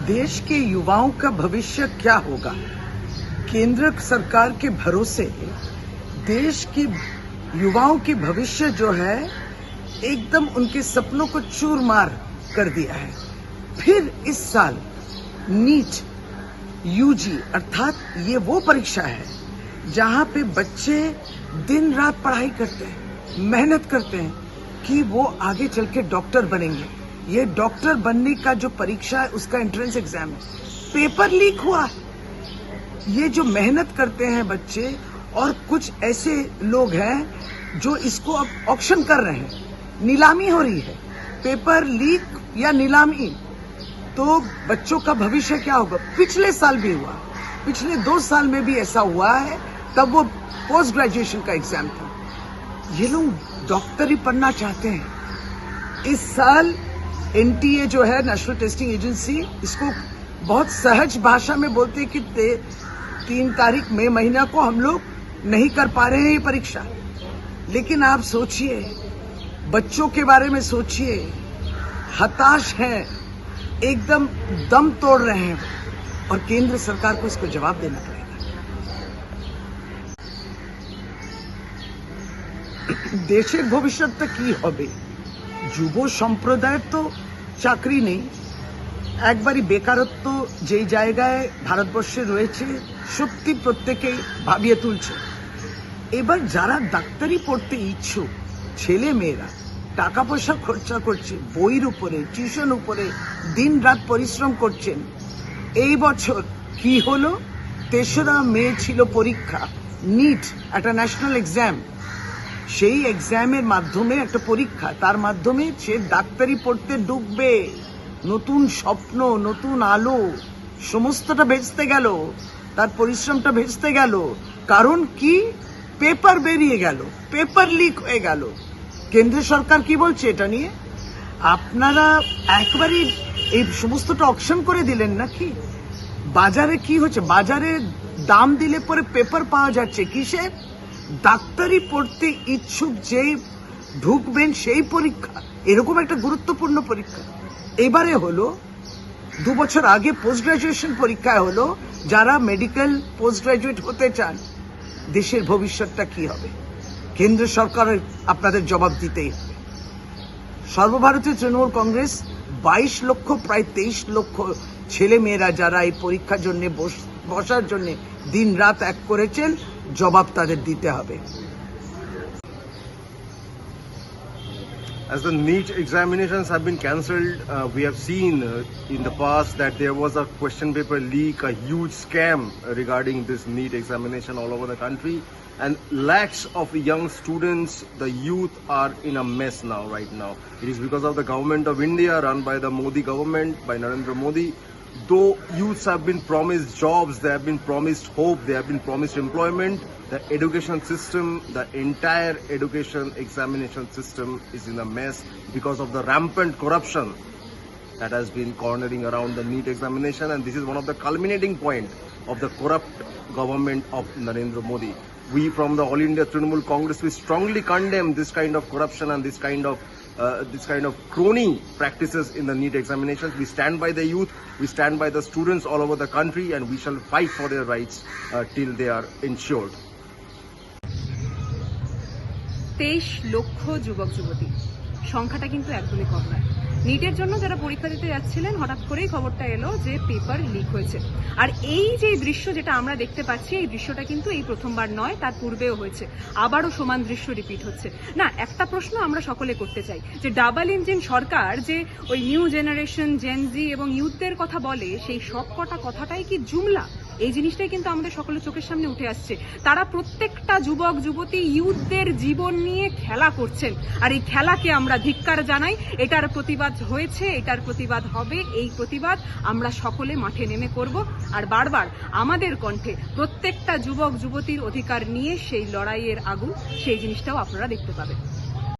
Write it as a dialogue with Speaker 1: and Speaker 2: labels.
Speaker 1: देश के युवाओं का भविष्य क्या होगा। केंद्र सरकार के भरोसे देश के युवाओं की भविष्य जो है एकदम उनके सपनों को चूरमार कर दिया है। फिर इस साल नीट यूजी अर्थात ये वो परीक्षा है जहां पे बच्चे दिन रात पढ़ाई करते हैं, मेहनत करते हैं कि वो आगे चल के डॉक्टर बनेंगे। ये डॉक्टर बनने का जो परीक्षा है उसका एंट्रेंस एग्जाम है, पेपर लीक हुआ। ये जो मेहनत करते हैं बच्चे और कुछ ऐसे लोग हैं जो इसको अब ऑक्शन कर रहे हैं, नीलामी हो रही है, पेपर लीक या नीलामी। तो बच्चों का भविष्य क्या होगा। पिछले साल भी हुआ, पिछले 2 साल में भी ऐसा हुआ है, तब वो पोस्ट ग्रेजुएशन का एग्जाम था। ये लोग डॉक्टरी पढ़ना चाहते हैं। इस साल एनटीए जो है नेशनल टेस्टिंग एजेंसी इसको बहुत सहज भाषा में बोलते हैं कि 3 तारीख मई महीना को हम लोग नहीं कर पा रहे हैं ये परीक्षा। लेकिन आप सोचिए, बच्चों के बारे में सोचिए, हताश हैं, एकदम दम तोड़ रहे हैं और केंद्र सरकार को इसको जवाब देना पड़ेगा। দেশের ভবিষ্যৎটা কি হবে। যুব সম্প্রদায়ের তো চাকরি নেই, একবারই বেকারত্ব যেই জায়গায় ভারতবর্ষে রয়েছে সত্যি প্রত্যেকেই ভাবিয়ে তুলছে। এবার যারা ডাক্তারি পড়তে ইচ্ছুক ছেলে মেয়েরা টাকা পয়সা খরচা করছে, বইয়ের উপরে, টিউশন উপরে দিন রাত পরিশ্রম করছেন। এই বছর কি হলো, 3রা মে ছিল পরীক্ষা, নিট একটা ন্যাশনাল এক্সাম। সেই এক্সামের মাধ্যমে একটা পরীক্ষা, তার মাধ্যমে সে ডাক্তারি পড়তে ঢুকবে। নতুন স্বপ্ন, নতুন আলো, সমস্তটা ভেস্তে গেল, তার পরিশ্রমটা ভেস্তে গেল। কারণ কি, পেপার বেরিয়ে গেল, পেপার লিক হয়ে গেল। কেন্দ্র সরকার কি বলছে এটা নিয়ে, আপনারা একবারই এই সমস্তটা অকশন করে দিলেন নাকি। বাজারে কি হচ্ছে, বাজারে দাম দিলে পরে পেপার পাওয়া যাচ্ছে কিসে, ডাক্তারি পড়তে ইচ্ছুক যে ঢুকবেন সেই পরীক্ষা, এরকম একটা গুরুত্বপূর্ণ পরীক্ষা। এবারে হলো 2 বছর আগে পোস্ট গ্রাজুয়েশন পরীক্ষায় হলো, যারা মেডিকেল পোস্ট গ্রাজুয়েট হতে চান। দেশের ভবিষ্যৎটা কি হবে, কেন্দ্র সরকারের আপনাদের জবাব দিতেই হবে। সর্বভারতীয় তৃণমূল কংগ্রেস 22 লক্ষ প্রায় 23 লক্ষ ছেলে মেয়েরা যারা এই পরীক্ষার জন্য বসার জন্য দিন রাত এক করেছেন, জবাব তাদের দিতে হবে।
Speaker 2: As the NEET examinations have been cancelled, we have seen in the past that there was a question paper leak, a huge scam regarding this NEET examination all over the country, and lakhs of young students, the youth, are in a mess now, right now. It is because of the government of India, run by the Modi government, by Narendra Modi. Though youths have been promised jobs, they have been promised hope, they have been promised employment, the education system, the entire education examination system is in a mess because of the rampant corruption that has been cornering around the NEET examination, and this is one of the culminating point of the corrupt government of Narendra Modi. We from the All India Trinamool Congress, we strongly condemn this kind of corruption and this kind of crony practices in the NEET examinations. We stand by the youth, we stand by the students all over the country, and we shall fight for their rights till they are ensured.
Speaker 3: 23 লক্ষ যুবক যুবতী, সংখ্যাটা কিন্তু একদমই কম নয়। নিটের জন্য যারা পরীক্ষা দিতে যাচ্ছিলেন, হঠাৎ করেই খবরটা এলো যে পেপার লিক হয়েছে। আর এই যে দৃশ্য যেটা আমরা দেখতে পাচ্ছি, এই দৃশ্যটা কিন্তু এই প্রথমবার নয়, তার পূর্বেও হয়েছে, আবারও সমান দৃশ্য রিপিট হচ্ছে। না, একটা প্রশ্ন আমরা সকলে করতে চাই যে ডাবল ইঞ্জিন সরকার যে ওই নিউ জেনারেশন, জেনজি এবং ইউথদের কথা বলে, সেই সব কটা কথাটাই কি জুমলা? এই জিনিসটাই কিন্তু আমাদের সকলের চোখের সামনে উঠে আসছে। তারা প্রত্যেকটা যুবক যুবতী ইউথদের জীবন নিয়ে খেলা করছেন, আর এই খেলাকে আমরা ধিক্কার জানাই। এটার প্রতিবাদ হয়েছে, এটার প্রতিবাদ হবে। এই প্রতিবাদ আমরা সকলে মাঠে নেমে করব, আর বারবার আমাদের কণ্ঠে প্রত্যেকটা যুবক যুবতীর অধিকার নিয়ে সেই লড়াইয়ের আগুন, সেই জিনিসটাও আপনারা দেখতে পাবেন।